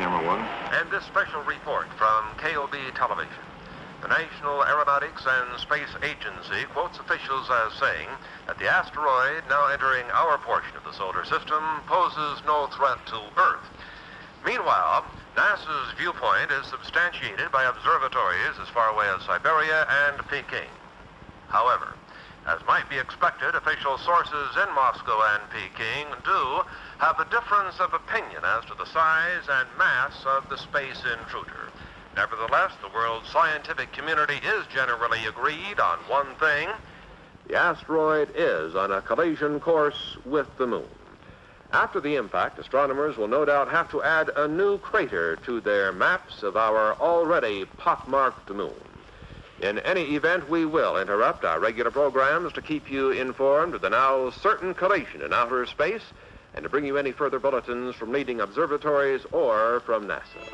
Camera 1. And this special report from KOB Television. The National Aeronautics and Space Agency quotes officials as saying that the asteroid now entering our portion of the solar system poses no threat to Earth. Meanwhile, NASA's viewpoint is substantiated by observatories as far away as Siberia and Peking. However, as might be expected, official sources in Moscow and Peking do have a difference of opinion as to the size and mass of the space intruder. Nevertheless, the world's scientific community is generally agreed on one thing. The asteroid is on a collision course with the moon. After the impact, astronomers will no doubt have to add a new crater to their maps of our already pockmarked moon. In any event, we will interrupt our regular programs to keep you informed of the now certain collision in outer space and to bring you any further bulletins from leading observatories or from NASA.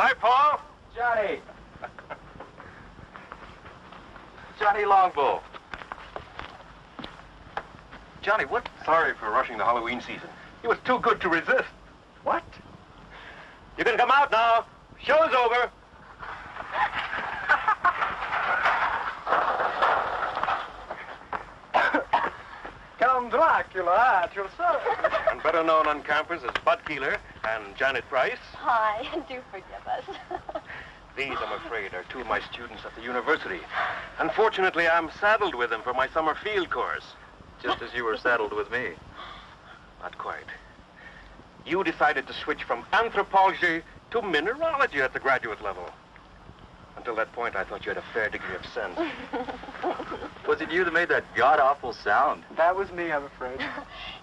Hi, Paul. Johnny. Johnny Longbow. Johnny, what? Sorry for rushing the Halloween season. It was too good to resist. What? You can come out now. Show's over. Count Dracula at your service. And better known on campus as Bud Keeler and Janet Price. Hi, do forgive us. These, I'm afraid, are two of my students at the university. Unfortunately, I'm saddled with them for my summer field course. Just as you were saddled with me. Not quite. You decided to switch from anthropology to mineralogy at the graduate level. Until that point, I thought you had a fair degree of sense. Was it you that made that god-awful sound? That was me, I'm afraid.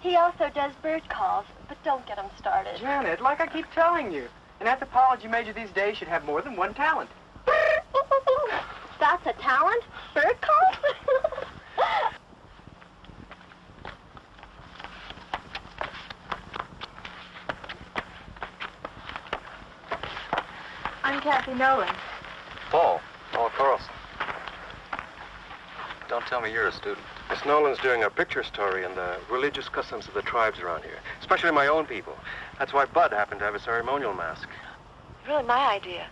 He also does bird calls, but don't get him started. Janet, like I keep telling you, an anthropology major these days should have more than one talent. That's a talent? Bird calls? I'm Kathy Nolan. Paul Carlson. Don't tell me you're a student. Miss Nolan's doing a picture story on the religious customs of the tribes around here, especially my own people. That's why Bud happened to have a ceremonial mask. Really my idea.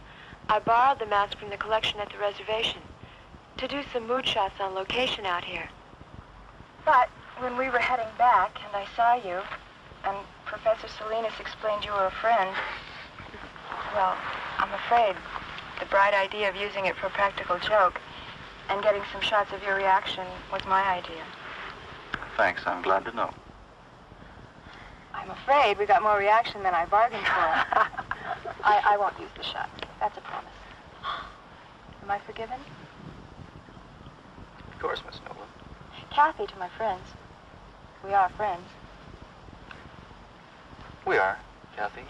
I borrowed the mask from the collection at the reservation to do some mood shots on location out here. But when we were heading back and I saw you, and Professor Salinas explained you were a friend, well, I'm afraid the bright idea of using it for a practical joke and getting some shots of your reaction was my idea. Thanks, I'm glad to know. I'm afraid we got more reaction than I bargained for. I won't use the shot. That's a promise. Am I forgiven? Of course, Miss Nolan. Kathy to my friends. We are friends. We are, Kathy.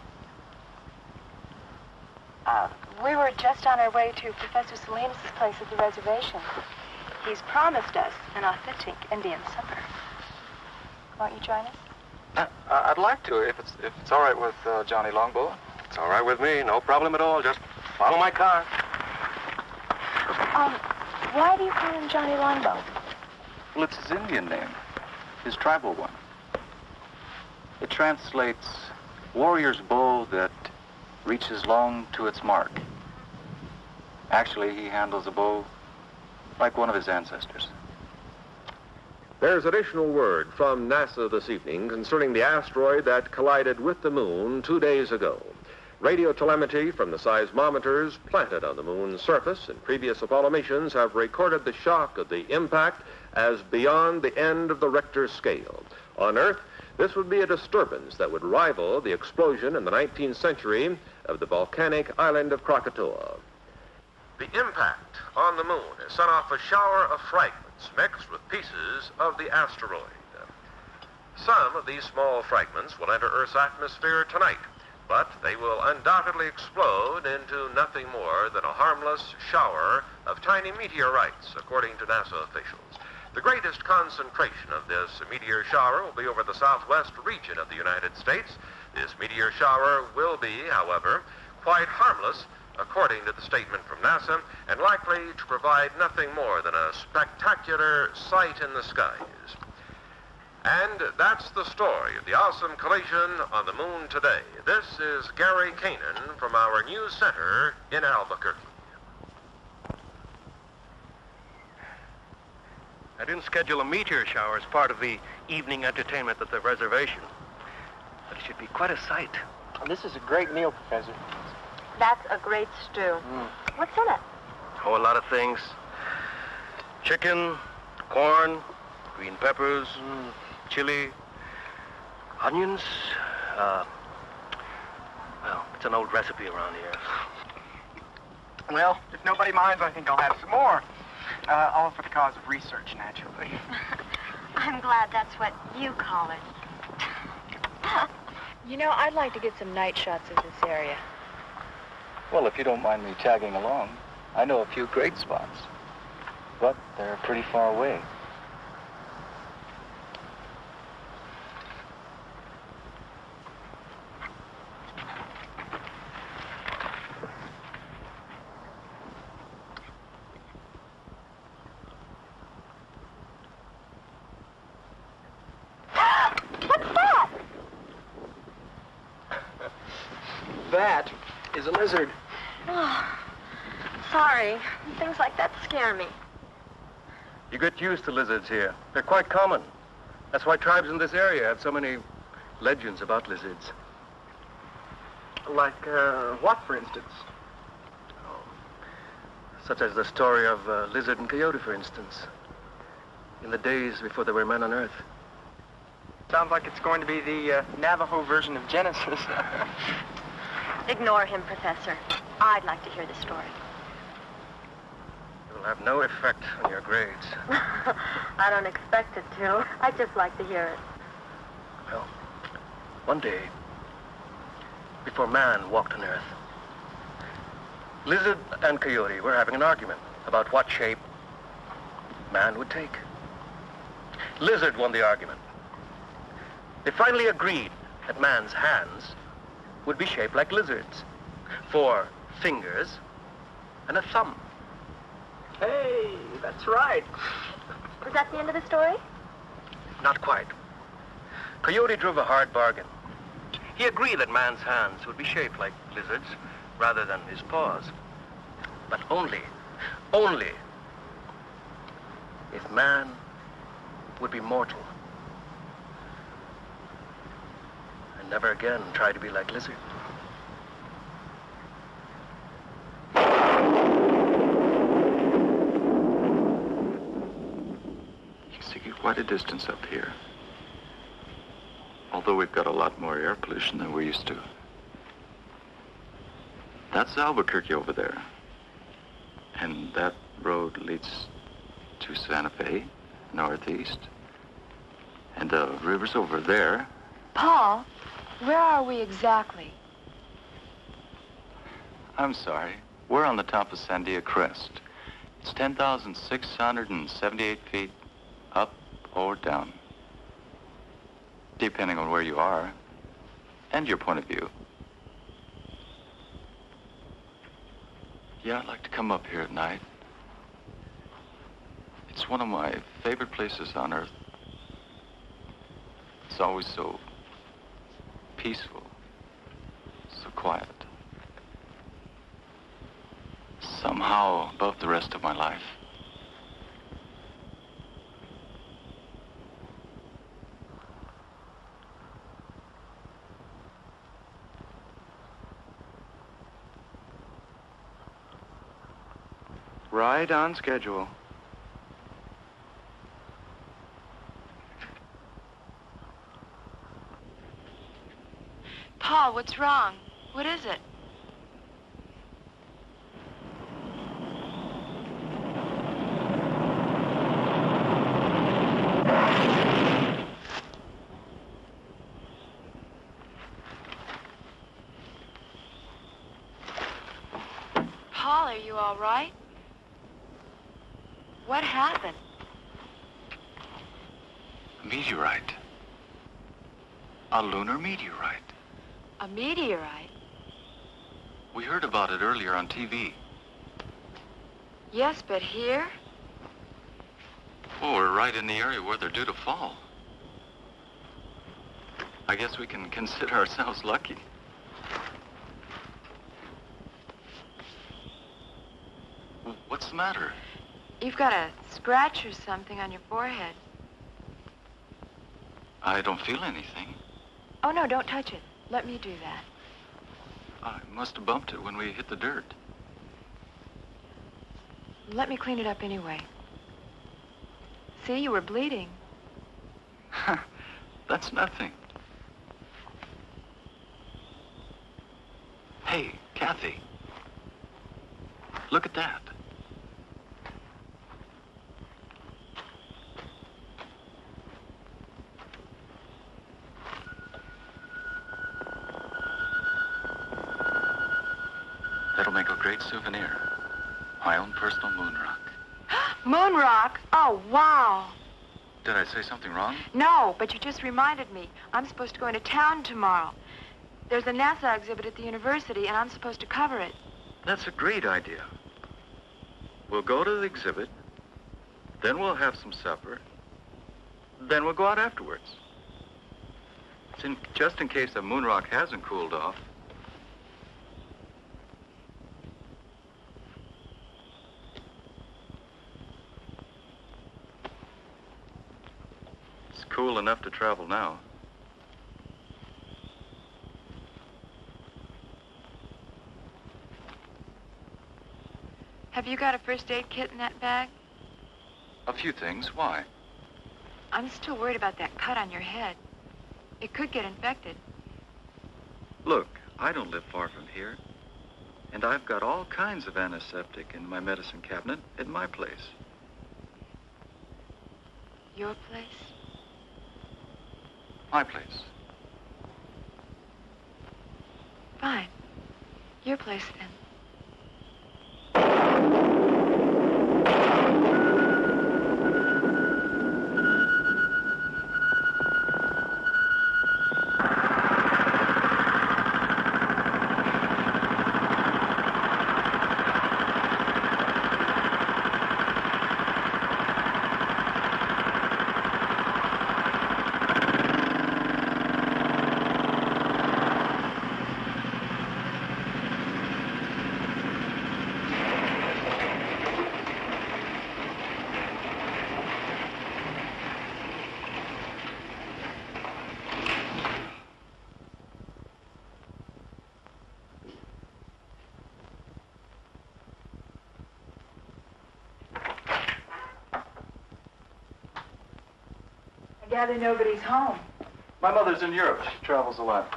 We were just on our way to Professor Salinas' place at the reservation. He's promised us an authentic Indian supper. Won't you join us? I'd like to, if it's all right with Johnny Longbow. It's all right with me, no problem at all. Just follow my car. Why do you call him Johnny Longbow? Well, it's his Indian name, his tribal one. It translates warrior's bow that reaches long to its mark. Actually, he handles a bow like one of his ancestors. There's additional word from NASA this evening concerning the asteroid that collided with the moon 2 days ago. Radio telemetry from the seismometers planted on the moon's surface in previous Apollo missions have recorded the shock of the impact as beyond the end of the Richter scale. On Earth, this would be a disturbance that would rival the explosion in the 19th century of the volcanic island of Krakatoa. The impact on the moon has sent off a shower of fragments mixed with pieces of the asteroid. Some of these small fragments will enter Earth's atmosphere tonight, but they will undoubtedly explode into nothing more than a harmless shower of tiny meteorites, according to NASA officials. The greatest concentration of this meteor shower will be over the southwest region of the United States. This meteor shower will be, however, quite harmless, according to the statement from NASA, and likely to provide nothing more than a spectacular sight in the skies. And that's the story of the awesome collision on the moon today. This is Gary Kanan from our news center in Albuquerque. I didn't schedule a meteor shower as part of the evening entertainment at the reservation. But it should be quite a sight. This is a great meal, Professor. That's a great stew. What's in it? Oh, a lot of things. Chicken, corn, green peppers, chili, onions. Well, it's an old recipe around here. Well, if nobody minds, I think I'll have some more. All for the cause of research, naturally. I'm glad that's what you call it. You know, I'd like to get some night shots of this area. Well, if you don't mind me tagging along, I know a few great spots, but they're pretty far away. That is a lizard. Oh, sorry. Things like that scare me. You get used to lizards here. They're quite common. That's why tribes in this area have so many legends about lizards. Like, what, for instance? Such as the story of Lizard and Coyote, for instance. In the days before there were men on Earth. Sounds like it's going to be the Navajo version of Genesis. Ignore him, Professor. I'd like to hear the story. It will have no effect on your grades. I don't expect it to. I'd just like to hear it. Well, one day, before man walked on Earth, Lizard and Coyote were having an argument about what shape man would take. Lizard won the argument. They finally agreed that man's hands would be shaped like lizards. 4 fingers and a thumb. Hey, that's right. Was that the end of the story? Not quite. Coyote drove a hard bargain. He agreed that man's hands would be shaped like lizards rather than his paws. But only if man would be mortal. And never again try to be like lizard. You see quite a distance up here. Although we've got a lot more air pollution than we're used to. That's Albuquerque over there. And that road leads to Santa Fe, northeast. And the river's over there. Paul, where are we exactly? I'm sorry. We're on the top of Sandia Crest. It's 10,678 feet up or down. Depending on where you are and your point of view. Yeah, I'd like to come up here at night. It's one of my favorite places on Earth. It's always so peaceful, so quiet. Somehow above the rest of my life. Right on schedule. Paul, what's wrong? What is it? Paul, are you all right? What happened? A meteorite. A lunar meteorite. A meteorite? We heard about it earlier on TV. Yes, but here? Oh, we're right in the area where they're due to fall. I guess we can consider ourselves lucky. What's the matter? You've got a scratch or something on your forehead. I don't feel anything. Oh, no, don't touch it. Let me do that. I must have bumped it when we hit the dirt. Let me clean it up anyway. See, you were bleeding. That's nothing. Hey, Kathy. Look at that. That'll make a great souvenir. My own personal moon rock. Moon rock? Oh, wow. Did I say something wrong? No, but you just reminded me. I'm supposed to go into town tomorrow. There's a NASA exhibit at the university, and I'm supposed to cover it. That's a great idea. We'll go to the exhibit, then we'll have some supper, then we'll go out afterwards. Just in case the moon rock hasn't cooled off. It's cool enough to travel now. Have you got a first aid kit in that bag? A few things. Why? I'm still worried about that cut on your head. It could get infected. Look, I don't live far from here. And I've got all kinds of antiseptic in my medicine cabinet at my place. Your place? My place. Fine. Your place, then. I gather nobody's home. My mother's in Europe. She travels a lot.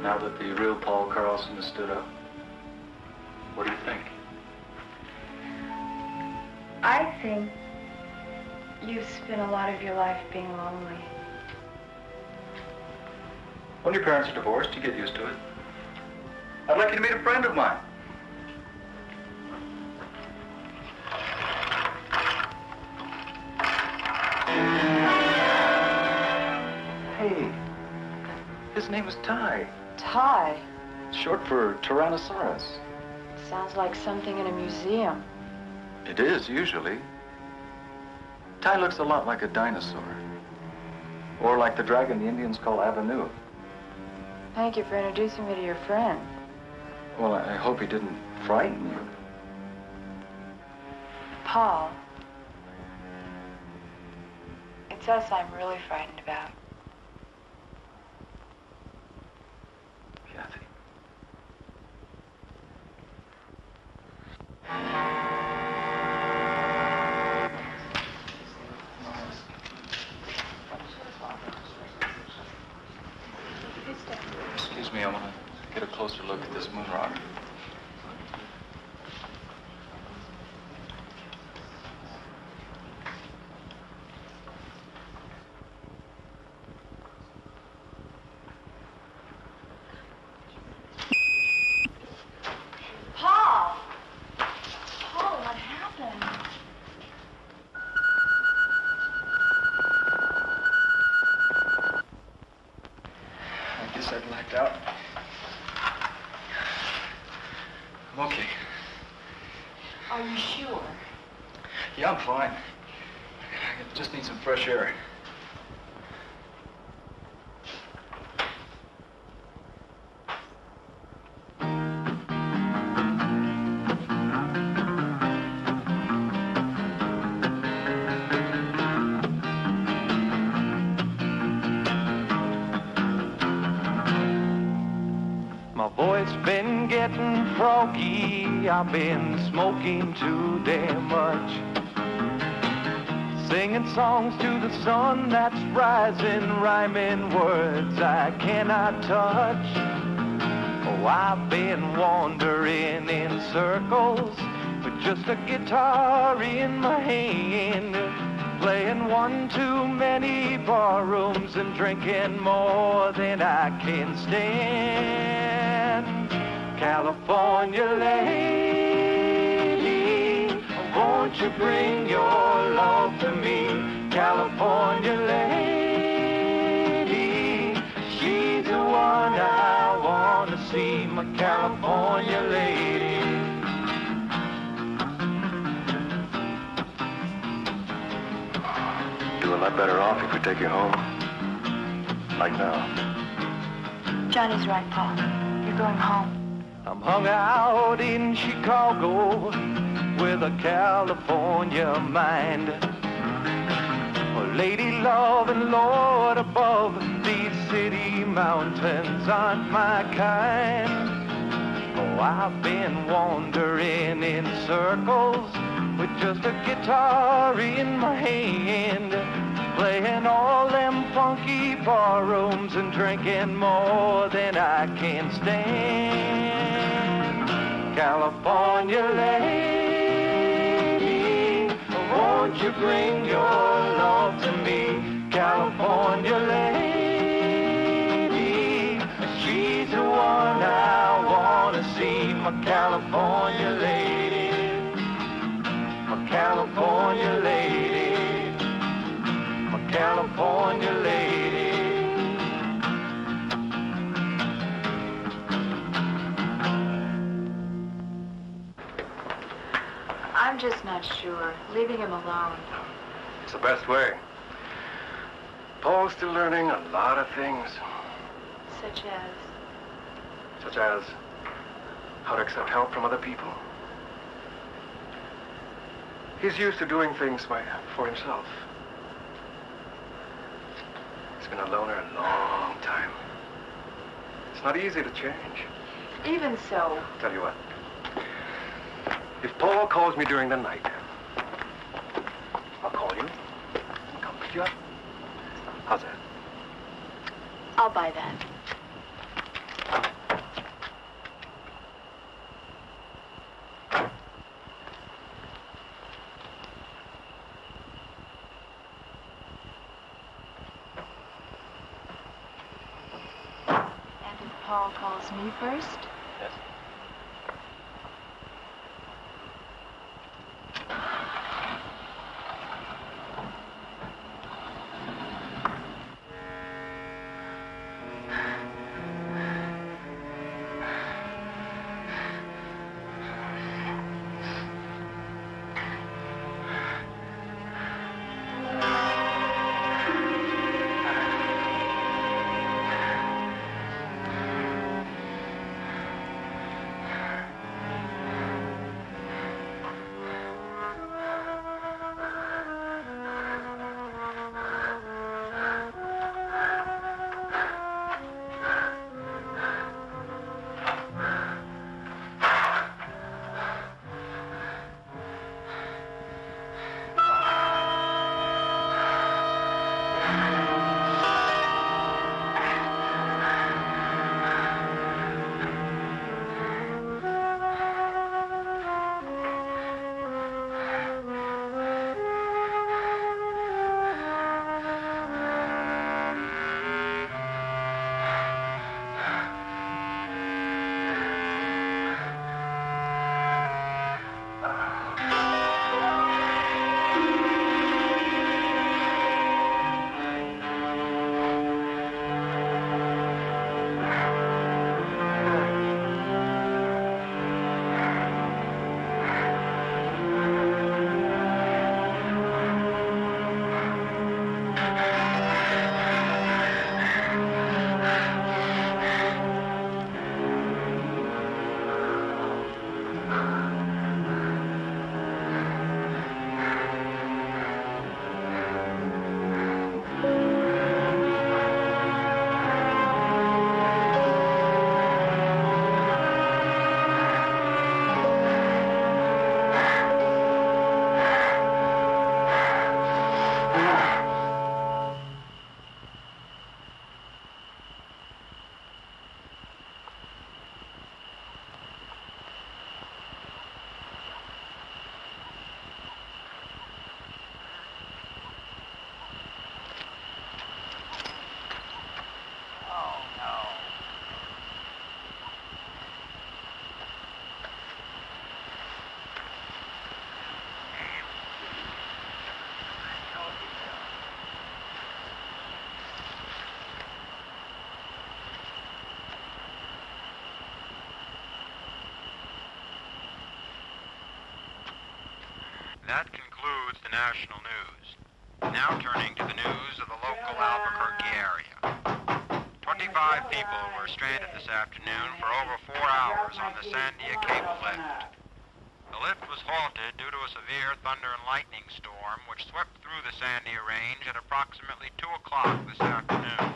Now that the real Paul Carlson has stood up, what do you think? I think you've spent a lot of your life being lonely. When your parents are divorced, you get used to it. I'd like you to meet a friend of mine. Hey, his name is Ty. Ty. Short for Tyrannosaurus. Sounds like something in a museum. It is, usually. Ty looks a lot like a dinosaur. Or like the dragon the Indians call Avenue. Thank you for introducing me to your friend. Well, I hope he didn't frighten you. Paul. It's us I'm really frightened about. Kathy. Excuse me, I want to get a closer look at this moon rock. Paul! Paul, what happened? I guess I blacked out. I'm okay. Are you sure? Yeah, I'm fine. I just need some fresh air. My voice been getting froggy, I've been smoking too damn much. Singing songs to the sun that's rising, rhyming words I cannot touch. Oh, I've been wandering in circles with just a guitar in my hand, playing one too many bar rooms and drinking more than I can stand. California lady, won't you bring your love to me? California lady, California lady. Do a lot better off if we take you home. Like now. Johnny's right, Paul. You're going home. I'm hung out in Chicago with a California mind. A lady loving Lord above, these city mountains aren't my kind. Oh, I've been wandering in circles with just a guitar in my hand, playing all them funky bar rooms and drinking more than I can stand. California lady, won't you bring your love to me? California lady, she's the one I wanna see. My California lady, my California lady, my California lady. I'm just not sure. Leaving him alone. It's the best way. Paul's still learning a lot of things. Such as? Such as how to accept help from other people. He's used to doing things for himself. He's been a loner a long time. It's not easy to change. Even so. Tell you what. If Paul calls me during the night, I'll call you and come pick you up. How's that? I'll buy that. And if Paul calls me first? Yes. That concludes the national news. Now turning to the news of the local Albuquerque area. 25 people were stranded this afternoon for over 4 hours on the Sandia cable lift. The lift was halted due to a severe thunder and lightning storm which swept through the Sandia range at approximately 2 o'clock this afternoon.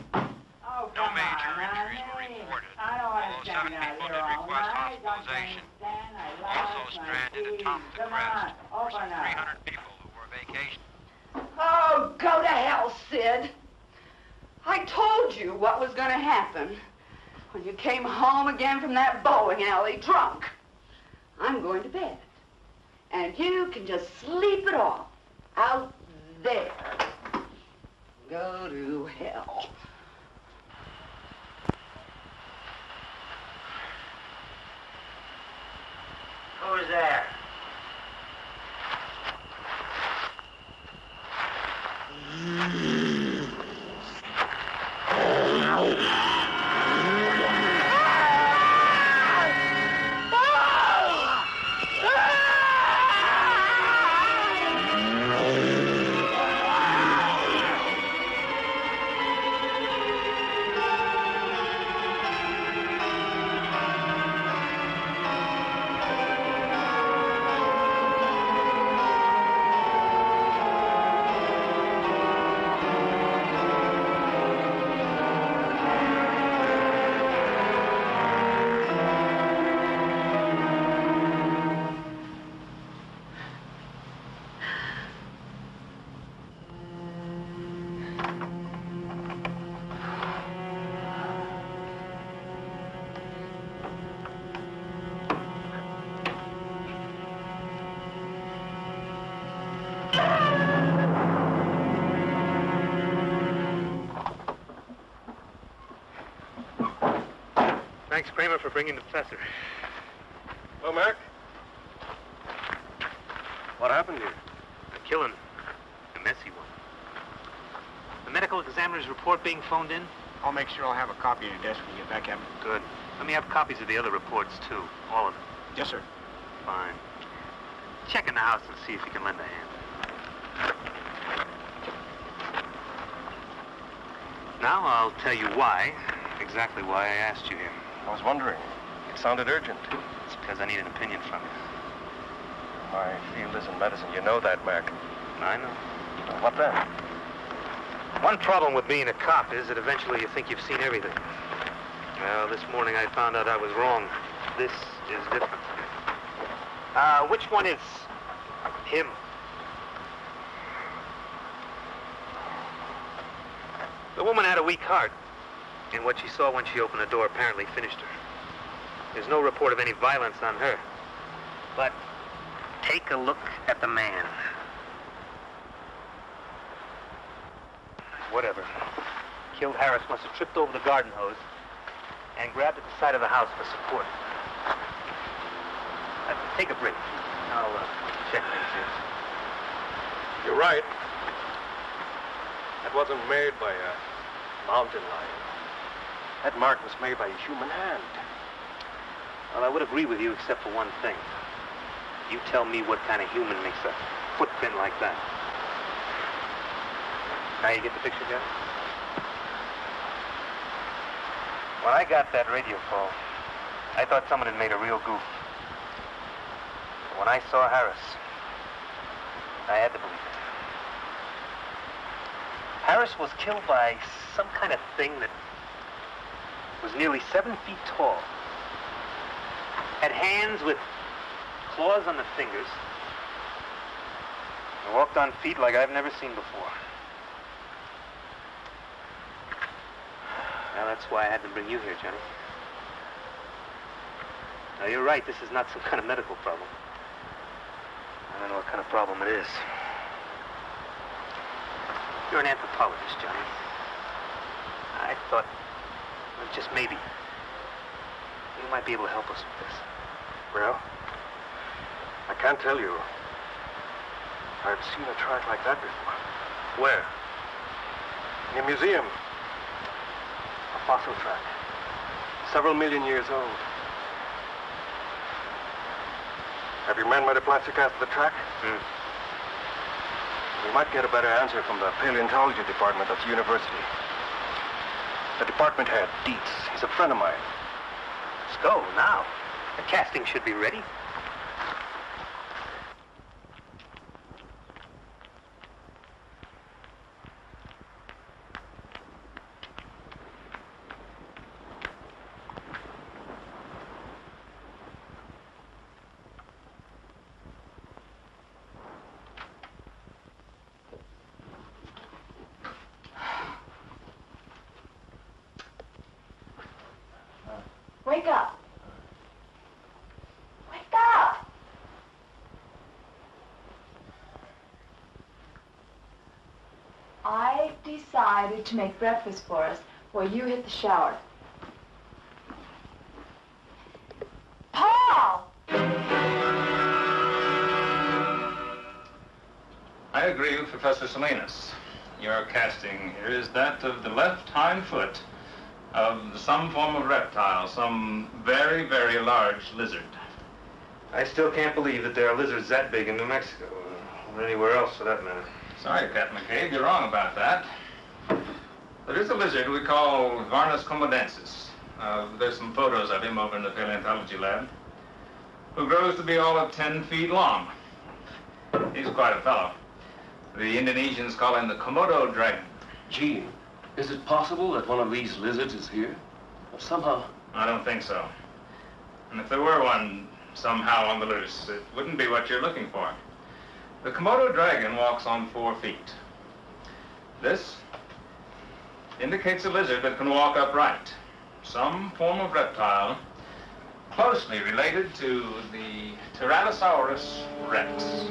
No major injuries were reported, although 7 people did request hospitalization. Also stranded at Thompson Crest were some 300 people who were vacationing. Oh, go to hell, Sid. I told you what was going to happen when you came home again from that bowling alley drunk. I'm going to bed, and you can just sleep it off out there. Go to hell. Who's there? Thanks, Kramer, for bringing the professor. Well, Mac? What happened here? A killing. A messy one. The medical examiner's report being phoned in? I'll make sure I'll have a copy on your desk when you get back, Captain. Good. Let me have copies of the other reports, too. All of them. Yes, sir. Fine. Check in the house and see if you can lend a hand. Now I'll tell you why, exactly why I asked you here. I was wondering. It sounded urgent. It's because I need an opinion from you. My field is in medicine. You know that, Mac. I know. Well, what then? One problem with being a cop is that eventually you think you've seen everything. Well, this morning I found out I was wrong. This is different. Which one is him? The woman had a weak heart, and what she saw when she opened the door apparently finished her. There's no report of any violence on her. But take a look at the man. Whatever. Killed Harris must have tripped over the garden hose and grabbed at the side of the house for support. Take a break. I'll check things here. You're right. That wasn't made by a mountain lion. That mark was made by a human hand. Well, I would agree with you except for one thing. You tell me what kind of human makes a footprint like that. Now you get the picture, Jeff? When I got that radio call, I thought someone had made a real goof. But when I saw Harris, I had to believe it. Harris was killed by some kind of thing that was nearly 7 feet tall. Had hands with claws on the fingers. And walked on feet like I've never seen before. Now that's why I had to bring you here, Johnny. Now you're right, this is not some kind of medical problem. I don't know what kind of problem it is. You're an anthropologist, Johnny. I thought, well, just maybe, you might be able to help us with this. Well, I can't tell you. I've seen a track like that before. Where? In a museum. A fossil track. Several million years old. Have your men made a plastic cast of the track? We might get a better answer from the paleontology department at the university. The department head, Dietz, he's a friend of mine. Let's go now. The casting should be ready. Wake up. Wake up. I decided to make breakfast for us while you hit the shower. Paul! I agree with Professor Salinas. Your casting here is that of the left hind foot of some form of reptile, some very, very large lizard. I still can't believe that there are lizards that big in New Mexico, or anywhere else for that matter. Sorry, Captain McCabe, you're wrong about that. There is a lizard we call Varnus comodensis. There's some photos of him over in the paleontology lab, who grows to be all of 10 feet long. He's quite a fellow. The Indonesians call him the Komodo dragon. Gene, is it possible that one of these lizards is here? Or somehow... I don't think so. And if there were one somehow on the loose, it wouldn't be what you're looking for. The Komodo dragon walks on 4 feet. This indicates a lizard that can walk upright. Some form of reptile closely related to the Tyrannosaurus rex.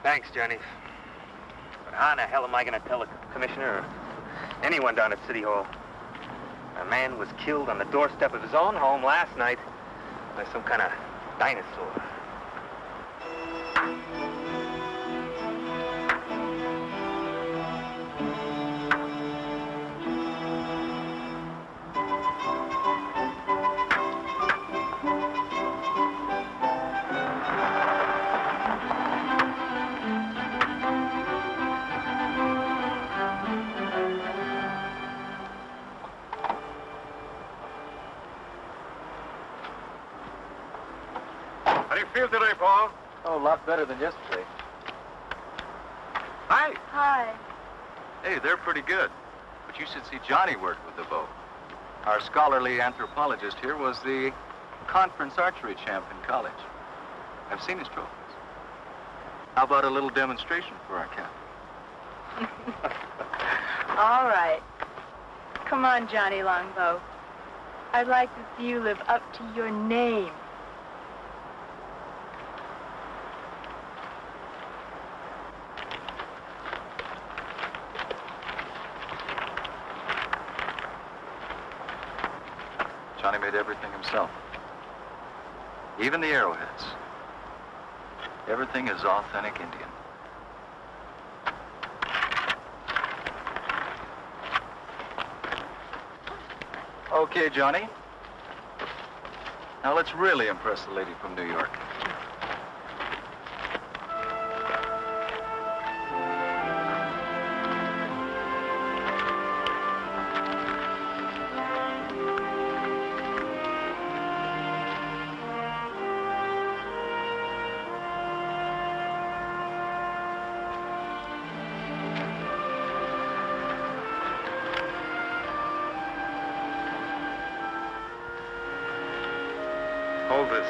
Thanks, Johnny. But how in the hell am I going to tell the commissioner or anyone down at City Hall? A man was killed on the doorstep of his own home last night by some kind of dinosaur. Today, Paul? Oh, a lot better than yesterday. Hi. Hi. Hey, they're pretty good. But you should see Johnny work with the bow. Our scholarly anthropologist here was the conference archery champ in college. I've seen his trophies. How about a little demonstration for our captain? All right. Come on, Johnny Longbow. I'd like to see you live up to your name. Johnny made everything himself. Even the arrowheads. Everything is authentic Indian. Okay, Johnny. Now let's really impress the lady from New York. Hold this.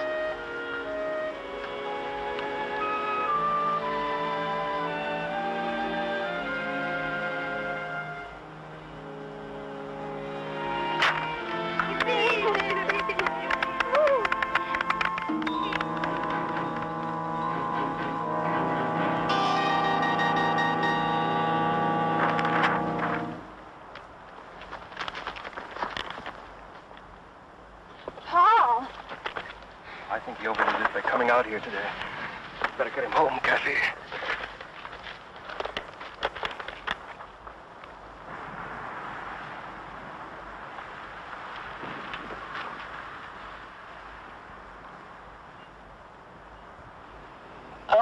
I think he overdid it by coming out here today. Better get him home, Kathy.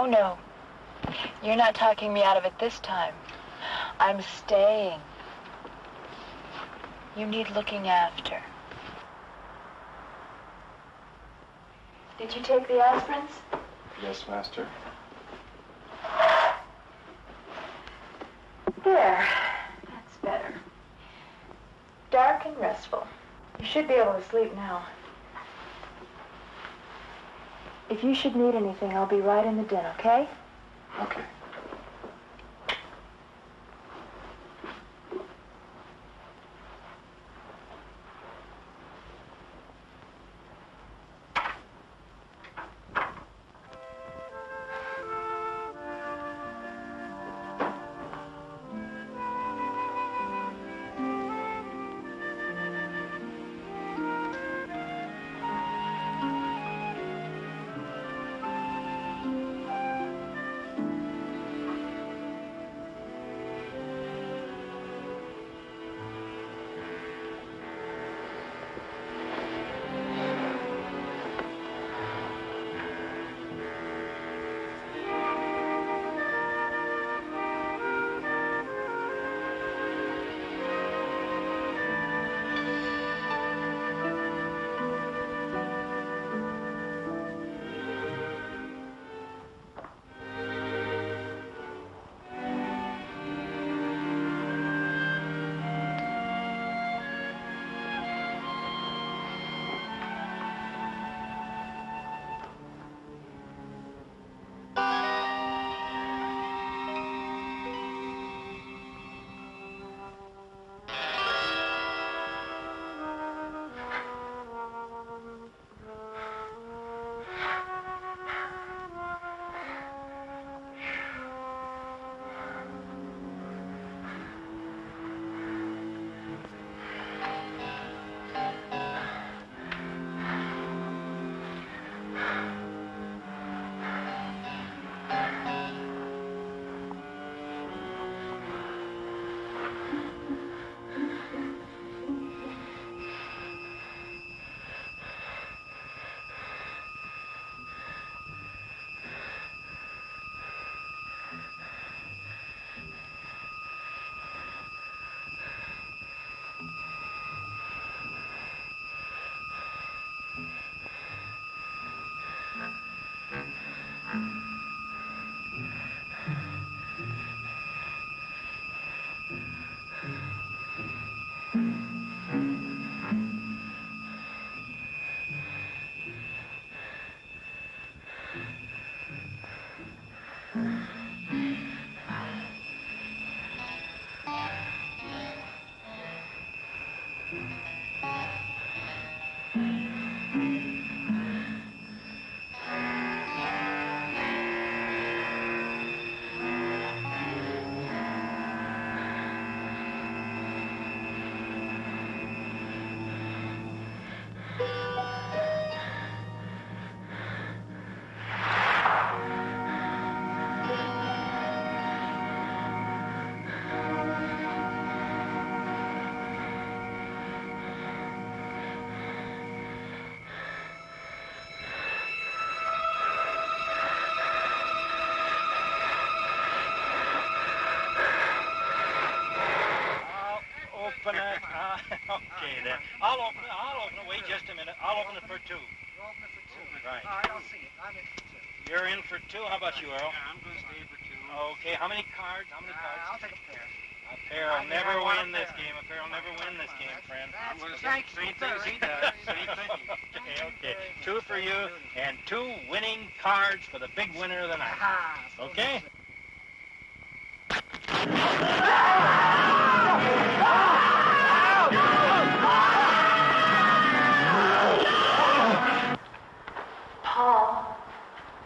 Oh, no. You're not talking me out of it this time. I'm staying. You need looking after. Did you take the aspirins? Yes, Master. There. That's better. Dark and restful. You should be able to sleep now. If you should need anything, I'll be right in the den, okay? Okay. Okay, then. I'll open it. Wait just a minute. I'll open it for two. You open it for two. Right. All right, I'll see it. I'm in for two. You're in for two. How about you, Earl? Yeah, I'm going to stay for two. Okay, how many cards? How many cards? I'll take a pair. A pair will never win this game. A pair will never win this game, friend. I'm going to say same thing as he does. Same thing. Okay. Two for you and two winning cards for the big winner of the night. Okay?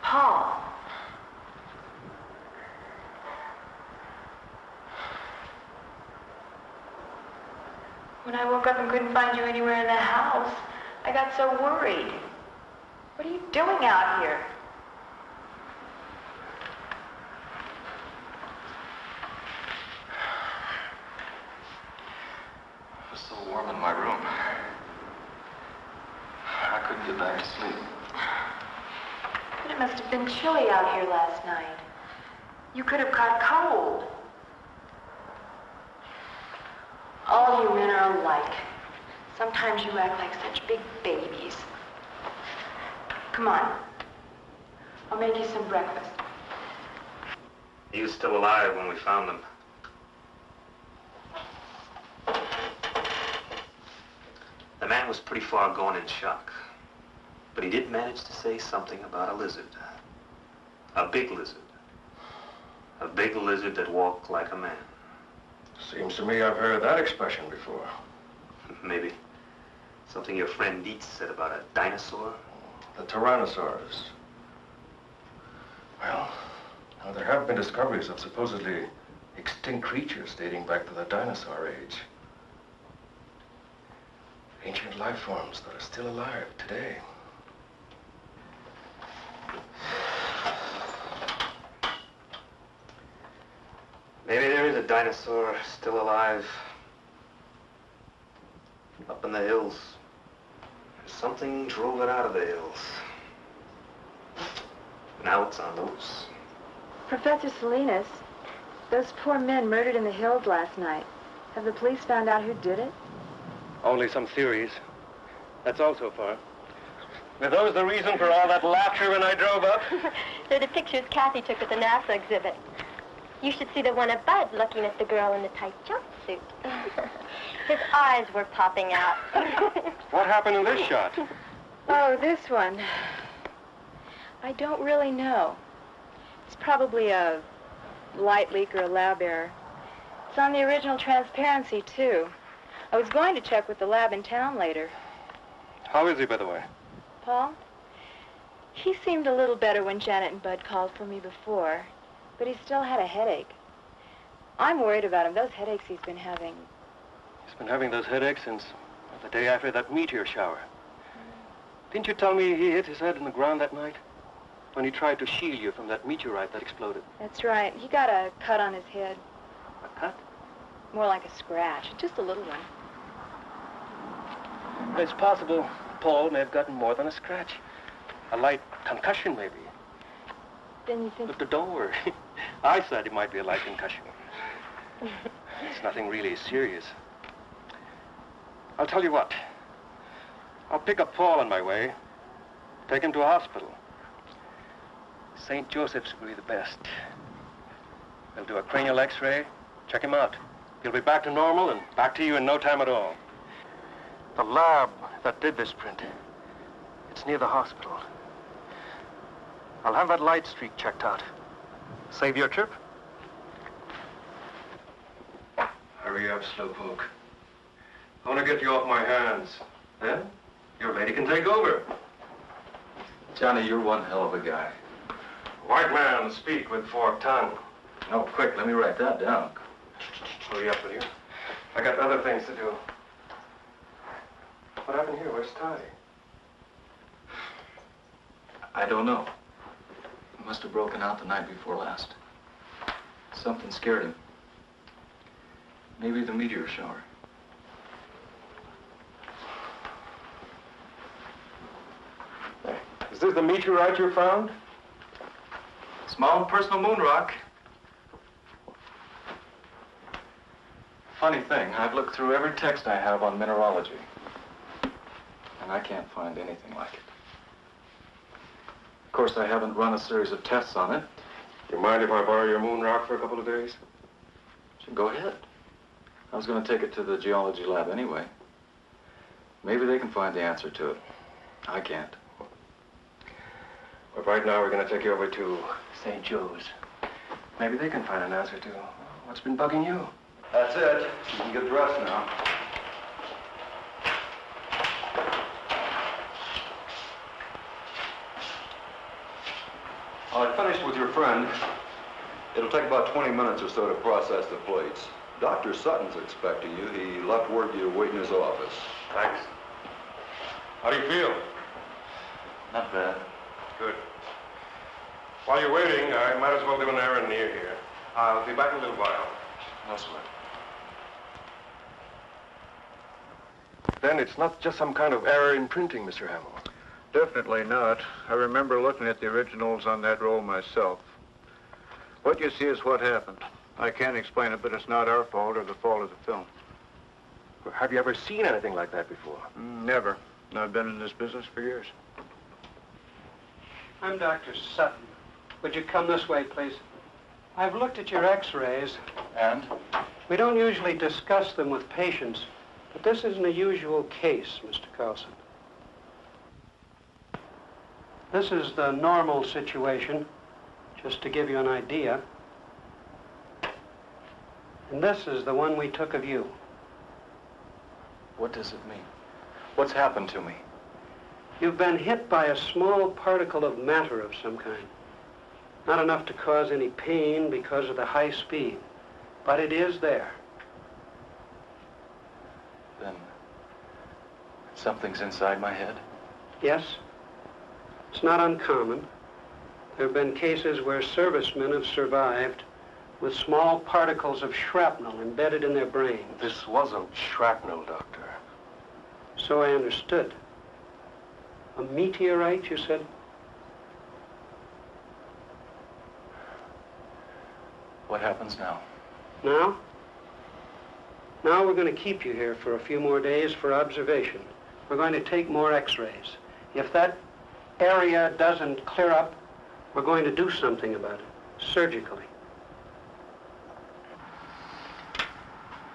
Paul. When I woke up and couldn't find you anywhere in the house, I got so worried. What are you doing out here? It was so warm in my room. I couldn't get back to sleep. But it must have been chilly out here last night. You could have caught cold. All you men are alike. Sometimes you act like such big babies. Come on. I'll make you some breakfast. He was still alive when we found them. The man was pretty far gone in shock. But he did manage to say something about a lizard. A big lizard. A big lizard that walked like a man. Seems to me I've heard that expression before. Maybe. Something your friend Dietz said about a dinosaur? The Tyrannosaurus. Well, now there have been discoveries of supposedly extinct creatures dating back to the dinosaur age. Ancient life forms that are still alive today. Maybe there is a dinosaur still alive. Up in the hills. Something drove it out of the hills. Now it's on the loose. Professor Salinas, those poor men murdered in the hills last night. Have the police found out who did it? Only some theories. That's all so far. Were those the reason for all that laughter when I drove up? They're the pictures Kathy took at the NASA exhibit. You should see the one of Bud looking at the girl in the tight jumpsuit. His eyes were popping out. What happened in this shot? Oh, this one. I don't really know. It's probably a light leak or a lab error. It's on the original transparency, too. I was going to check with the lab in town later. How is he, by the way? Paul? He seemed a little better when Janet and Bud called for me before, but he still had a headache. I'm worried about him. Those headaches he's been having. He's been having those headaches since the day after that meteor shower. Didn't you tell me he hit his head in the ground that night? When he tried to shield you from that meteorite that exploded. That's right. He got a cut on his head. A cut? More like a scratch. Just a little one. It's possible Paul may have gotten more than a scratch. A light concussion, maybe. Then you think... But don't worry. I said it might be a light concussion. It's nothing really serious. I'll tell you what. I'll pick up Paul on my way. Take him to a hospital. St. Joseph's will be the best. They'll do a cranial x-ray, check him out. He'll be back to normal and back to you in no time at all. The lab that did this print, it's near the hospital. I'll have that light streak checked out. Save your trip. Hurry up, slowpoke. I want to get you off my hands. Then your lady can take over. Johnny, you're one hell of a guy. White man, speak with forked tongue. Oh, quick, let me write that down. Hurry up, will you? I got other things to do. What happened here? Where's Ty? I don't know. He must have broken out the night before last. Something scared him. Maybe the meteor shower. Is this the meteorite you found? It's my own personal moon rock. Funny thing, I've looked through every text I have on mineralogy, and I can't find anything like it. Of course, I haven't run a series of tests on it. You mind if I borrow your moon rock for a couple of days? Sure, go ahead. I was going to take it to the geology lab anyway. Maybe they can find the answer to it. I can't. But right now, we're going to take you over to St. Joe's. Maybe they can find an answer to what's been bugging you. That's it. You can get dressed now. I finished with your friend. It'll take about 20 minutes or so to process the plates. Dr. Sutton's expecting you. He left word you were waiting in his office. Thanks. How do you feel? Not bad. Good. While you're waiting, I might as well do an errand near here. I'll be back in a little while. No sweat. Then it's not just some kind of error in printing, Mr. Hamill. Definitely not. I remember looking at the originals on that roll myself. What you see is what happened. I can't explain it, but it's not our fault or the fault of the film. Have you ever seen anything like that before? Never. I've been in this business for years. I'm Dr. Sutton. Would you come this way, please? I've looked at your x-rays. And? We don't usually discuss them with patients, but this isn't a usual case, Mr. Carlson. This is the normal situation, just to give you an idea. And this is the one we took of you. What does it mean? What's happened to me? You've been hit by a small particle of matter of some kind. Not enough to cause any pain because of the high speed, but it is there. Then something's inside my head? Yes. It's not uncommon. There have been cases where servicemen have survived with small particles of shrapnel embedded in their brains. This wasn't shrapnel, Doctor. So I understood. A meteorite, you said? What happens now? Now? Now we're going to keep you here for a few more days for observation. We're going to take more x-rays. If that area doesn't clear up, we're going to do something about it, surgically.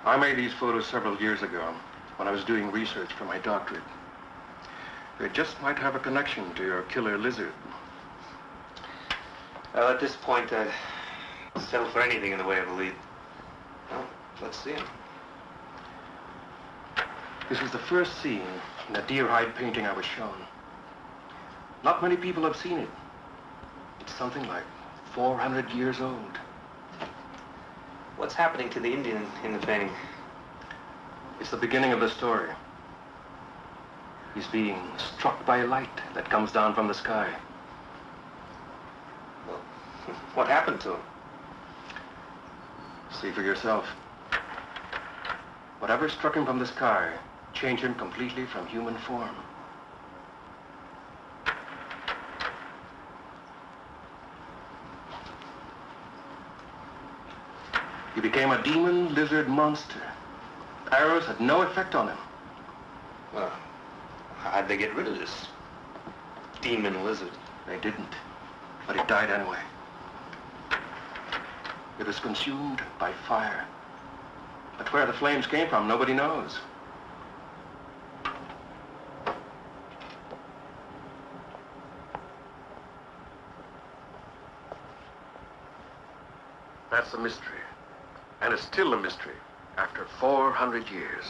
I made these photos several years ago when I was doing research for my doctorate. They just might have a connection to your killer lizard. Well, at this point, I'd settle for anything in the way of a lead. Well, let's see him. This was the first scene in a deer hide painting I was shown. Not many people have seen it. It's something like 400 years old. What's happening to the Indian in the painting? It's the beginning of the story. He's being struck by a light that comes down from the sky. Well, what happened to him? See for yourself. Whatever struck him from the sky changed him completely from human form. He became a demon lizard monster. Arrows had no effect on him. Well, how'd they get rid of this demon lizard? They didn't, but it died anyway. It was consumed by fire. But where the flames came from, nobody knows. That's a mystery. And it's still a mystery after 400 years.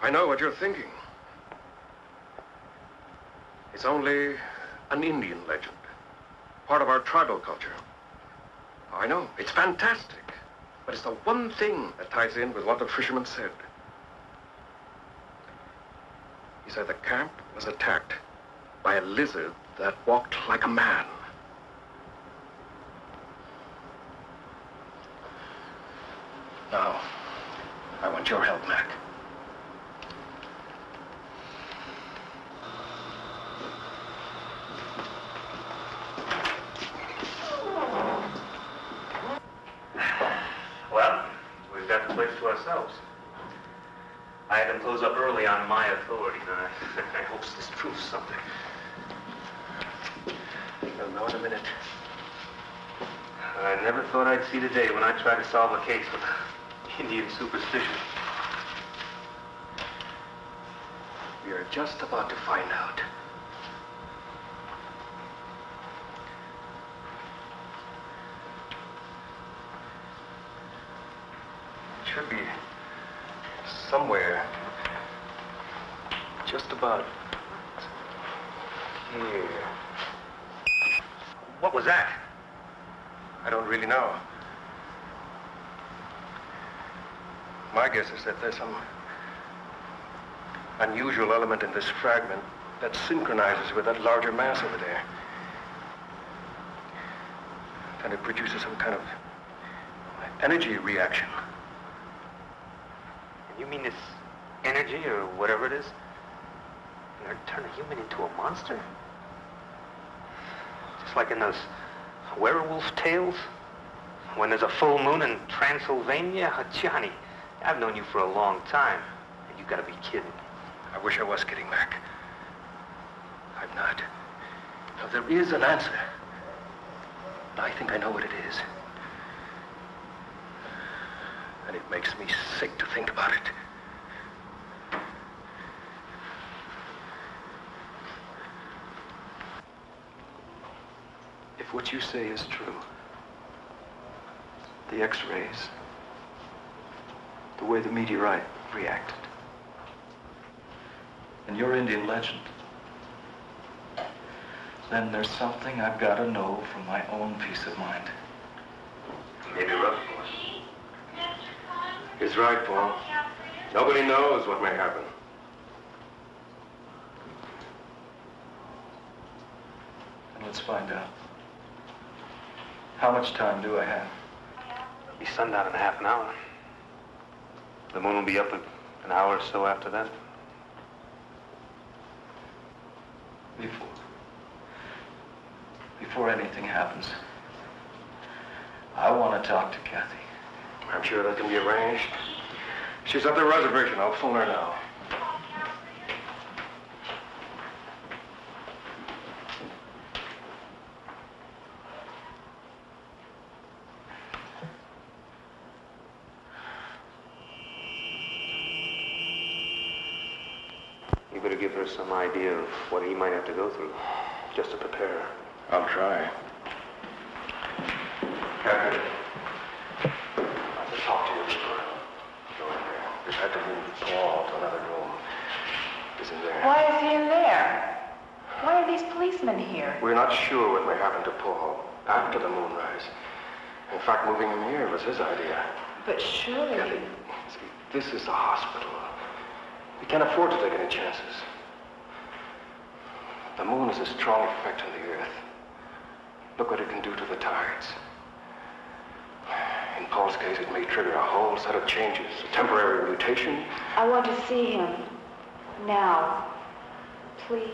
I know what you're thinking. It's only an Indian legend, part of our tribal culture. I know, it's fantastic, but it's the one thing that ties in with what the fisherman said. He said the camp was attacked by a lizard that walked like a man. Now, I want your help, Mac. Well, we've got the place to ourselves. I had them close up early on my authority, and I hope this proves something. You'll know in a minute. I never thought I'd see the day when I try to solve a case with Indian superstition. We are just about to find out. It should be somewhere just about here. What was that? I don't really know. My guess is that there's some unusual element in this fragment that synchronizes with that larger mass over there. And it produces some kind of energy reaction. You mean this energy or whatever it is, you know, turn a human into a monster? Just like in those werewolf tales, when there's a full moon in Transylvania. Johnny, I've known you for a long time, and you gotta be kidding. I wish I was kidding, Mac. I'm not. Now, there is an answer. But I think I know what it is. And it makes me sick to think about it. If what you say is true, the X-rays, the way the meteorite reacted, and your Indian legend, then there's something I've got to know for my own peace of mind. Maybe rough. He's right, Paul. Nobody knows what may happen. And let's find out. How much time do I have? It'll be sundown in half an hour. The moon will be up an hour or so after that. Before anything happens, I want to talk to Kathy. I'm sure that can be arranged. She's at the reservation. I'll phone her now. You better give her some idea of what he might have to go through, just to prepare her. I'll try. Captain. I'll talk to you. Go in there. We've had to move Paul to another room. Is in there. Why is he in there? Why are these policemen here? We're not sure what may happen to Paul after the moonrise. In fact, moving him here was his idea. But surely... Kathy, see, this is a hospital. We can't afford to take any chances. The moon is a strong effect on the Earth. Look what it can do to the tides. In Paul's case, it may trigger a whole set of changes. A temporary mutation. I want to see him. Now. Please.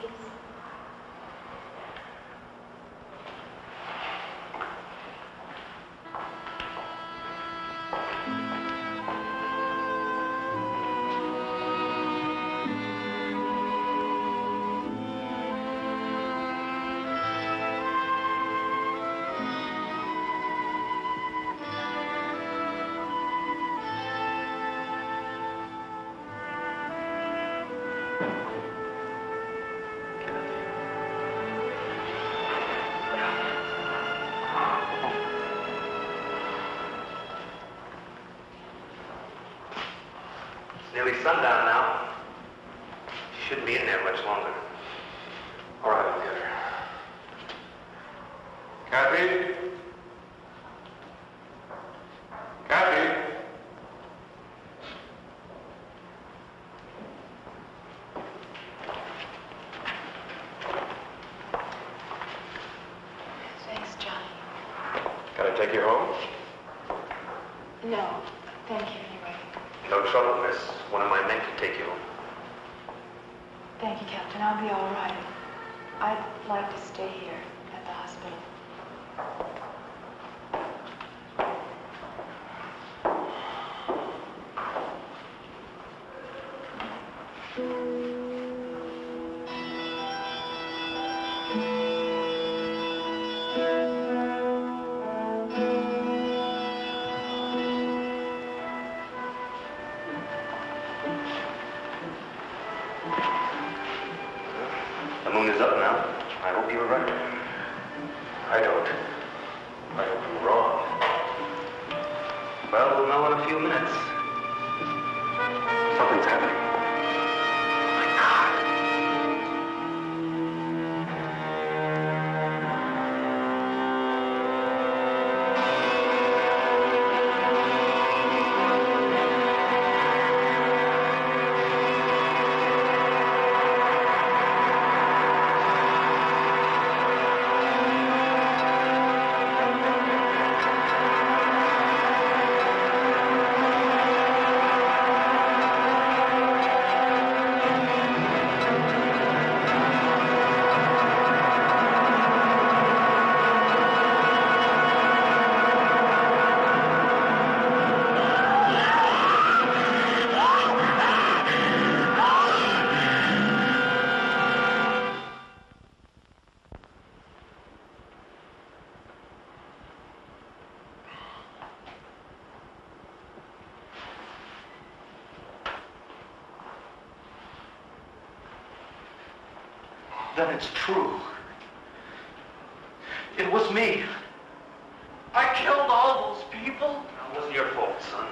Nearly sundown now. She shouldn't be in there much longer. All right, I'll get her. Kathy? Kathy? Thanks, Johnny. Can I take you home? No, thank you anyway. No trouble, miss. One of my men can take you home. Thank you, Captain. I'll be all right. I'd like to stay here at the hospital. The moon is up now. I hope you were right. I don't. I hope I'm wrong. Well, we'll know in a few minutes. Something's happening. Then it's true. It was me. I killed all those people. It wasn't your fault, son.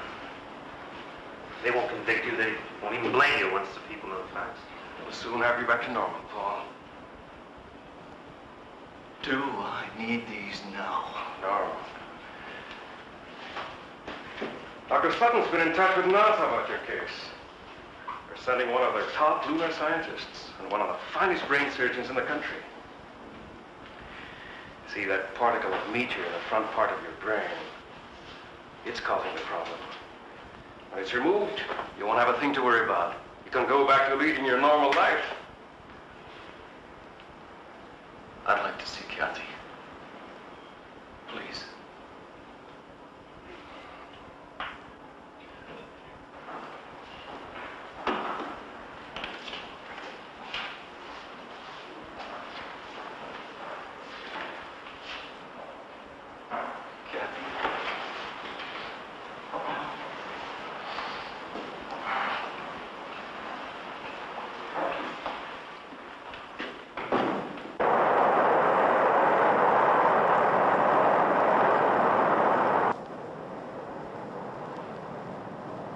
They won't convict you. They won't even blame you once the people know the facts. We'll soon have you back to normal, Paul. Do I need these now? No. Dr. Sutton's been in touch with NASA about your case. They're sending one of their top lunar scientists and one of the finest brain surgeons in the country. See, that particle of meteor in the front part of your brain, it's causing the problem. When it's removed, you won't have a thing to worry about. You can go back to leading your normal life. I'd like to see Kathy. Please.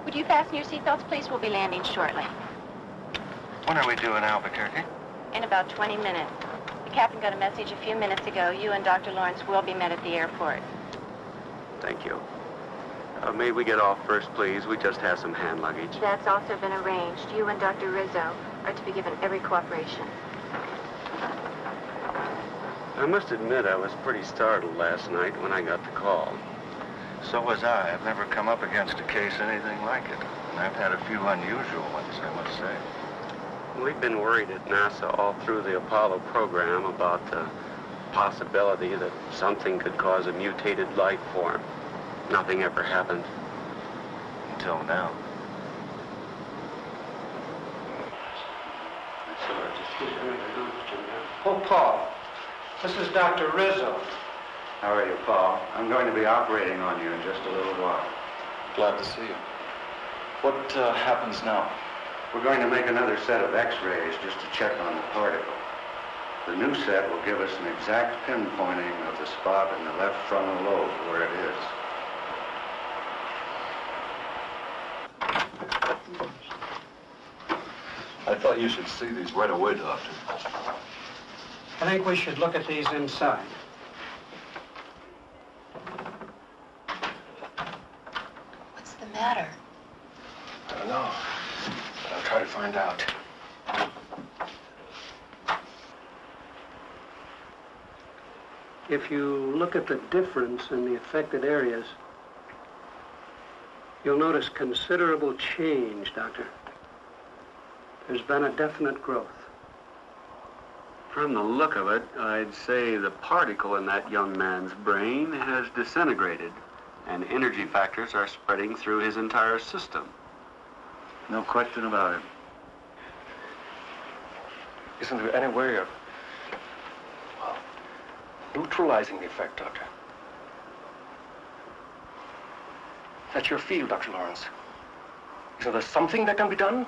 Would you fasten your seatbelts, please? We'll be landing shortly. When are we due in Albuquerque? In about 20 minutes. The captain got a message a few minutes ago. You and Dr. Lawrence will be met at the airport. Thank you. May we get off first, please? We just have some hand luggage. That's also been arranged. You and Dr. Rizzo are to be given every cooperation. I must admit I was pretty startled last night when I got the call. So was I. I've never come up against a case anything like it. And I've had a few unusual ones, I must say. We've been worried at NASA all through the Apollo program about the possibility that something could cause a mutated life form. Nothing ever happened. Until now. Oh, Paul, this is Dr. Rizzo. How are you, Paul? I'm going to be operating on you in just a little while. Glad to see you. What happens now? We're going to make another set of x-rays just to check on the particle. The new set will give us an exact pinpointing of the spot in the left frontal lobe where it is. I thought you should see these right away, Doctor. I think we should look at these inside. What's the matter? I don't know, but I'll try to find out. If you look at the difference in the affected areas, you'll notice considerable change, Doctor. There's been a definite growth. From the look of it, I'd say the particle in that young man's brain has disintegrated, and energy factors are spreading through his entire system. No question about it. Isn't there any way of, well, neutralizing the effect, Doctor? That's your field, Dr. Lawrence. Isn't there something that can be done?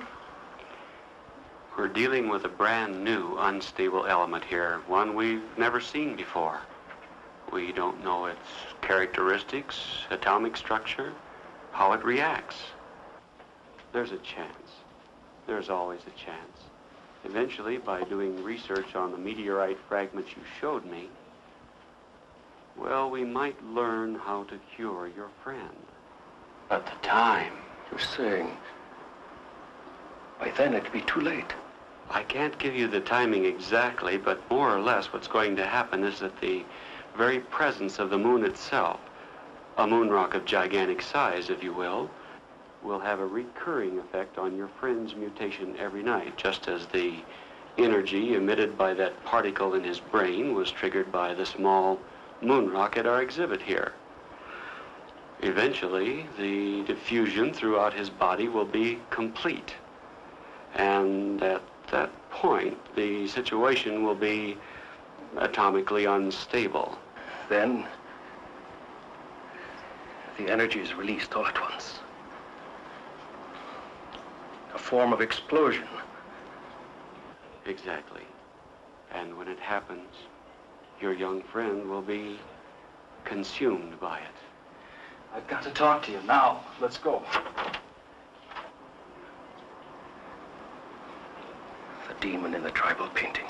We're dealing with a brand new unstable element here, one we've never seen before. We don't know its characteristics, atomic structure, how it reacts. There's a chance. There's always a chance. Eventually, by doing research on the meteorite fragments you showed me, well, we might learn how to cure your friend. But the time... You're saying by then it'd be too late. I can't give you the timing exactly, but more or less what's going to happen is that the very presence of the moon itself, a moon rock of gigantic size, if you will have a recurring effect on your friend's mutation every night, just as the energy emitted by that particle in his brain was triggered by the small moon rock at our exhibit here. Eventually, the diffusion throughout his body will be complete. And at that point, the situation will be atomically unstable. Then the energy is released all at once. A form of explosion. Exactly. And when it happens, your young friend will be consumed by it. I've got to talk to you now. Let's go. The demon in the tribal painting.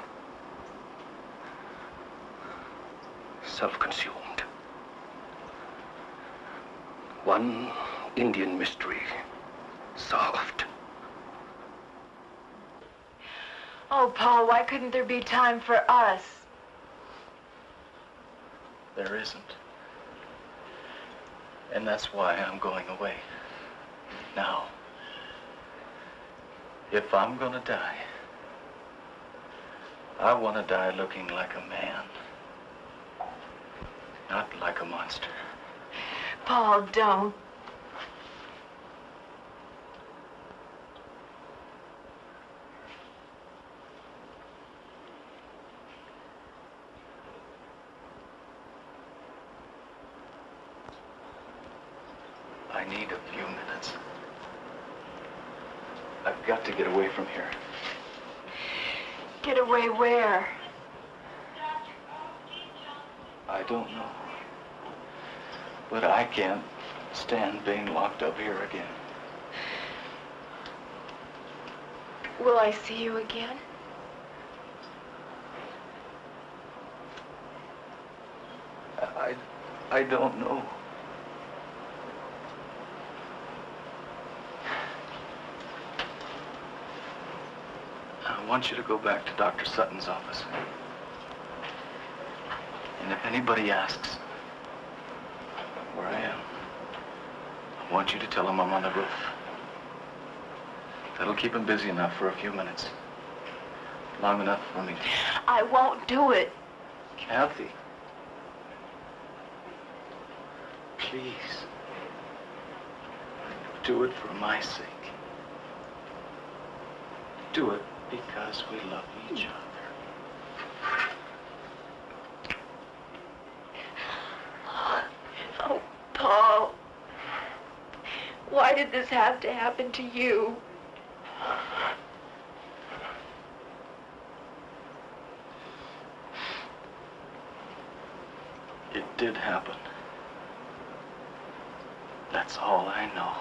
Self-consumed. One Indian mystery solved. Oh, Paul, why couldn't there be time for us? There isn't. And that's why I'm going away. Now, if I'm gonna die, I want to die looking like a man, not like a monster. Paul, don't. I need a few minutes. I've got to get away from here. Get away where? I don't know. But I can't stand being locked up here again. Will I see you again? I don't know. I want you to go back to Dr. Sutton's office. And if anybody asks where I am, I want you to tell them I'm on the roof. That'll keep him busy enough for a few minutes. Long enough for me to... I won't do it. Kathy. Please. Do it for my sake. Do it because we love each other. Oh, Paul. Why did this have to happen to you? It did happen. That's all I know.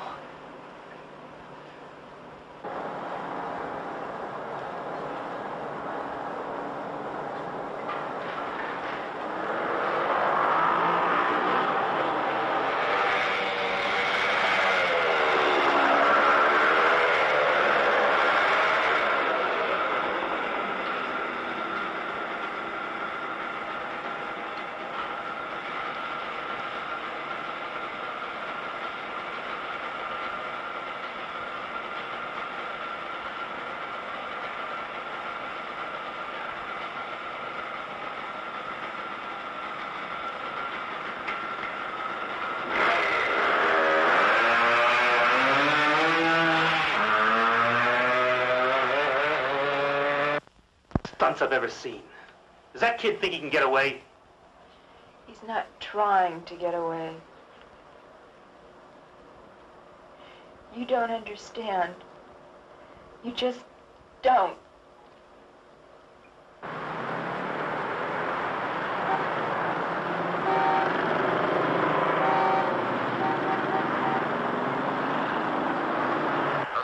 Stunts I've ever seen. Does that kid think he can get away? He's not trying to get away. You don't understand. You just don't. A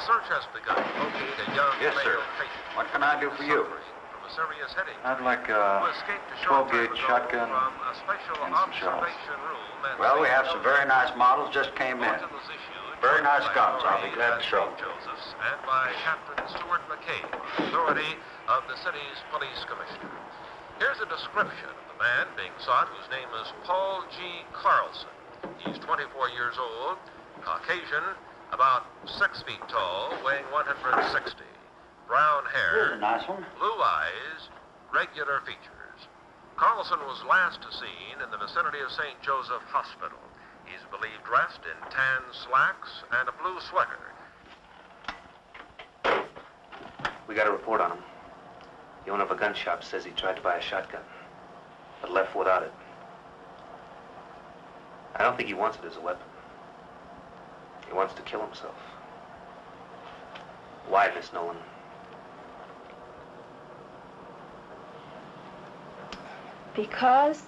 search has begun to locate a young male patient. What can I do for you? From a serious head injury. I'd like Who a escaped a short 12-gauge time ago shotgun from a special and some shells. observation room at Well, we St. have some very nice models just came in. Bulletin was issued Very nice by guns. I'll be authorities glad at to show St. Joseph's and by Captain Stuart McKay, authority of the city's police commissioner. Here's a description of the man being sought, whose name is Paul G. Carlson. He's 24 years old, Caucasian, about 6 feet tall, weighing 160. Brown hair, Here's a nice one. blue eyes, regular features. Carlson was last seen in the vicinity of St. Joseph Hospital. He's believed dressed in tan slacks and a blue sweater. We got a report on him. The owner of a gun shop says he tried to buy a shotgun, but left without it. I don't think he wants it as a weapon. He wants to kill himself. Why, Miss Nolan? Because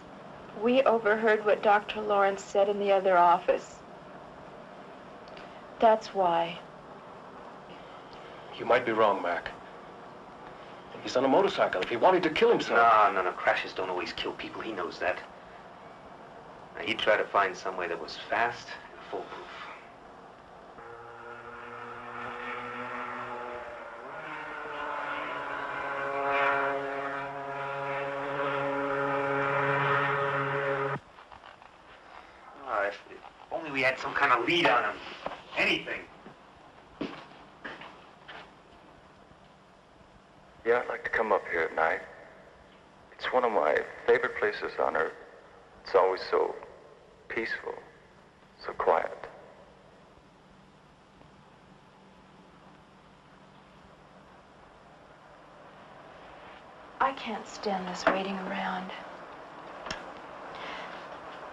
we overheard what Dr. Lawrence said in the other office. That's why. You might be wrong, Mac. He's on a motorcycle. If he wanted to kill himself... No. Crashes don't always kill people. He knows that. Now, he'd try to find some way that was fast and foolproof. If only we had some kind of lead on him. Anything. Yeah, I'd like to come up here at night. It's one of my favorite places on Earth. It's always so peaceful, so quiet. I can't stand this waiting around.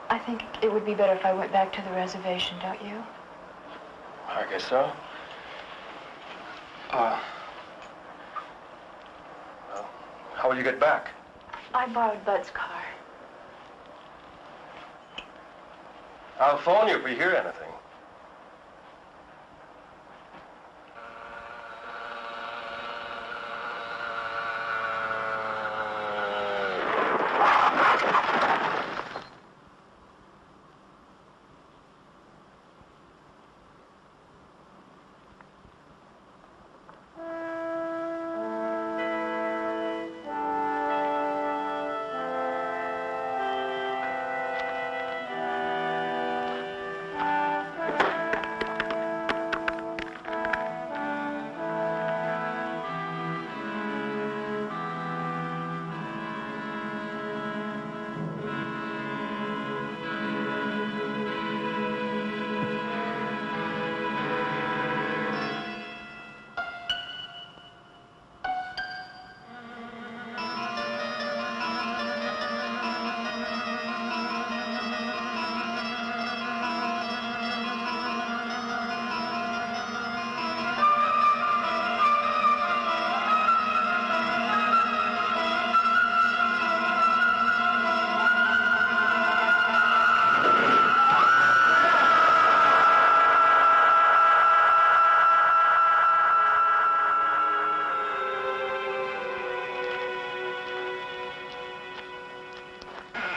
I think it would be better if I went back to the reservation, don't you? I guess so. Well, how will you get back? I borrowed Bud's car. I'll phone you if we hear anything.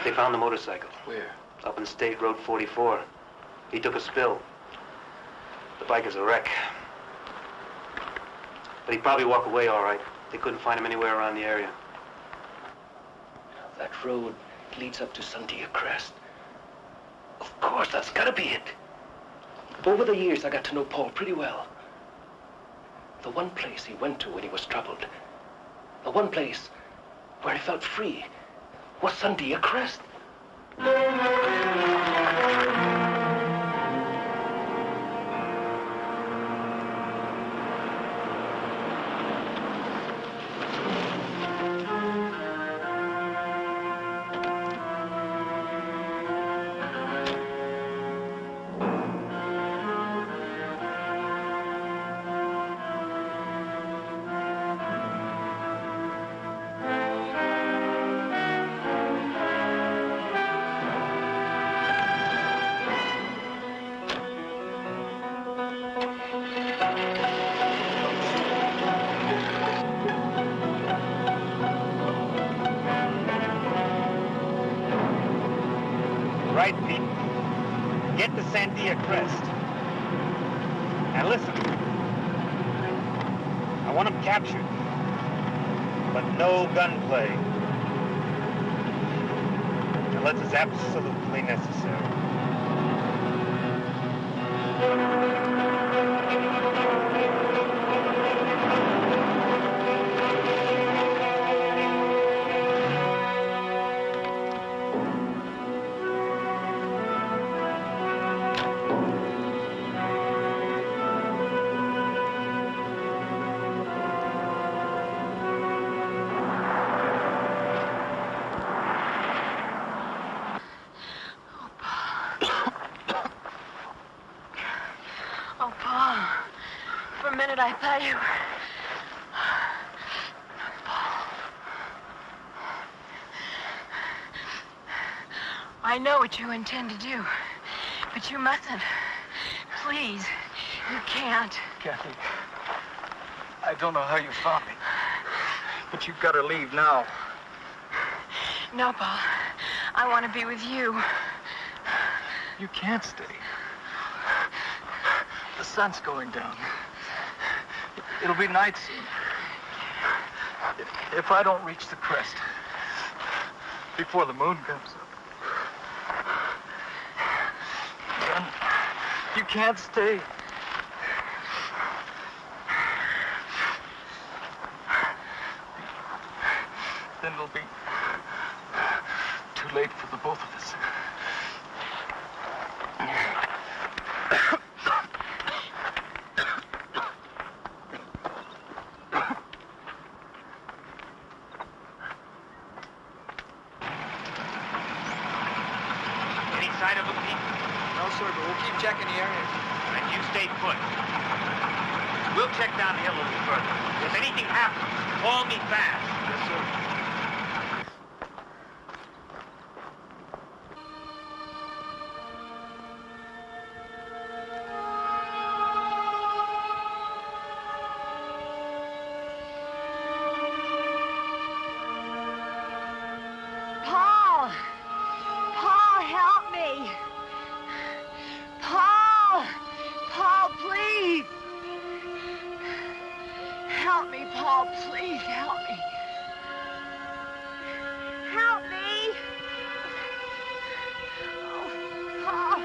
They found the motorcycle. Where? Up in State Road 44. He took a spill. The bike is a wreck. But he'd probably walk away all right. They couldn't find him anywhere around the area. That road leads up to Sandia Crest. Of course, that's gotta be it. Over the years, I got to know Paul pretty well. The one place he went to when he was troubled, the one place where he felt free, was Sandia Crest. Right, Pete. Get to Sandia Crest. Now listen. I want him captured. But no gunplay. Unless it's absolutely necessary. I thought you were... I know what you intend to do, but you mustn't. Please, you can't. Kathy, I don't know how you found me, but you've got to leave now. No, Paul. I want to be with you. You can't stay. The sun's going down. It'll be night soon. If I don't reach the crest before the moon comes up, then you can't stay. Then it'll be too late for the both of us. Checking the area. And you stay put. We'll check down the hill a little further. If anything happens, call me fast. Yes, sir. Paul! Paul, help me! Paul! Paul, please! Help me, Paul, please help me. Help me! Oh, Paul!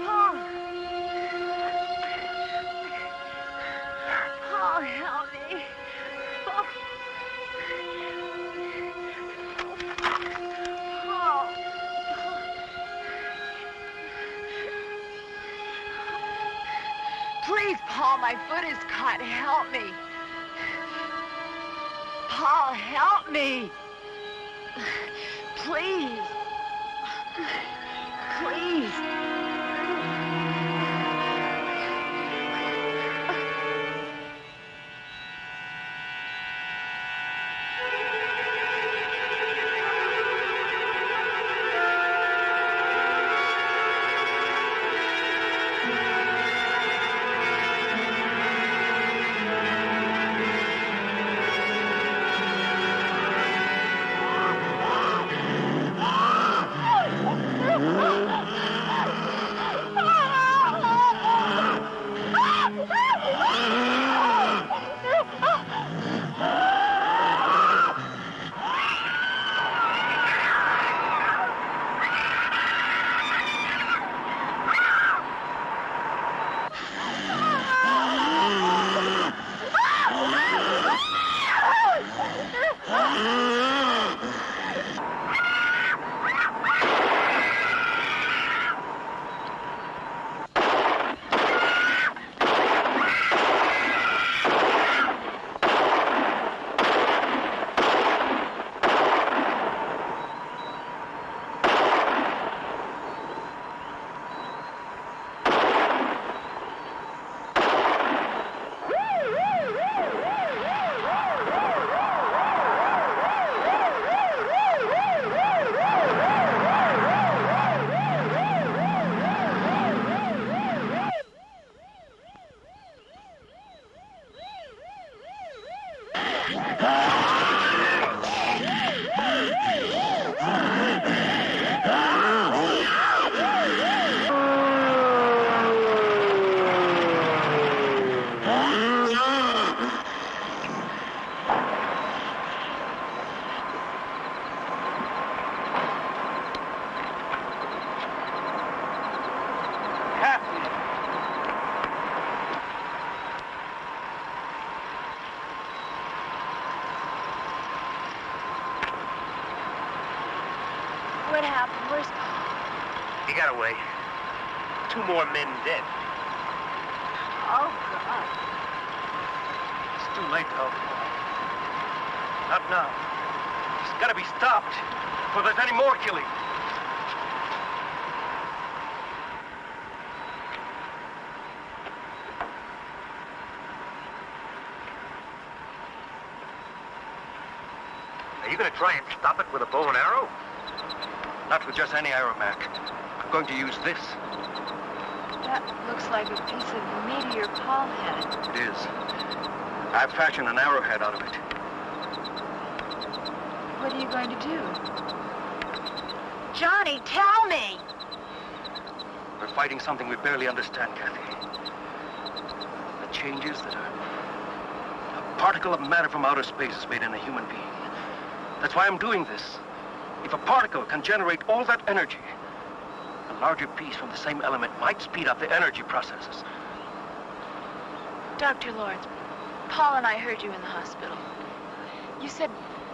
Paul! Paul, help me! Oh. Paul! Please, Paul, my foot is caught. Help me. Paul, help me. Please. Please. What happened? Where's Paul? He got away. 2 more men dead. Oh, God. It's too late to help Paul. Not now. He's got to be stopped before there's any more killing. Are you going to try and stop it with a bow and arrow? Not with just any arrow, Mac. I'm going to use this. That looks like a piece of meteor Paul had. It is. I've fashioned an arrowhead out of it. What are you going to do? Johnny, tell me! We're fighting something we barely understand, Kathy. The changes that a particle of matter from outer space has made in a human being. That's why I'm doing this. If a particle can generate all that energy, a larger piece from the same element might speed up the energy processes. Dr. Lawrence, Paul and I heard you in the hospital. You said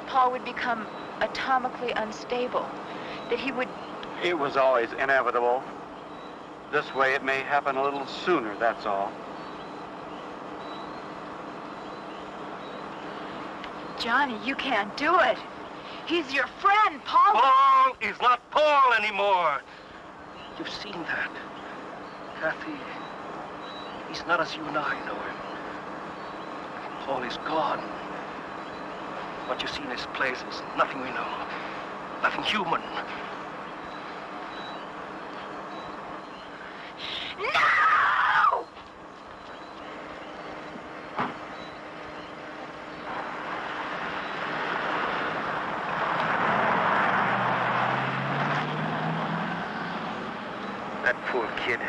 Paul would become atomically unstable, that he would... It was always inevitable. This way it may happen a little sooner, that's all. Johnny, you can't do it. He's your friend, Paul. Paul is not Paul anymore. You've seen that. Kathy, he's not as you and I know him. Paul is gone. What you see in his place is nothing we know. Nothing human. No! That poor kid.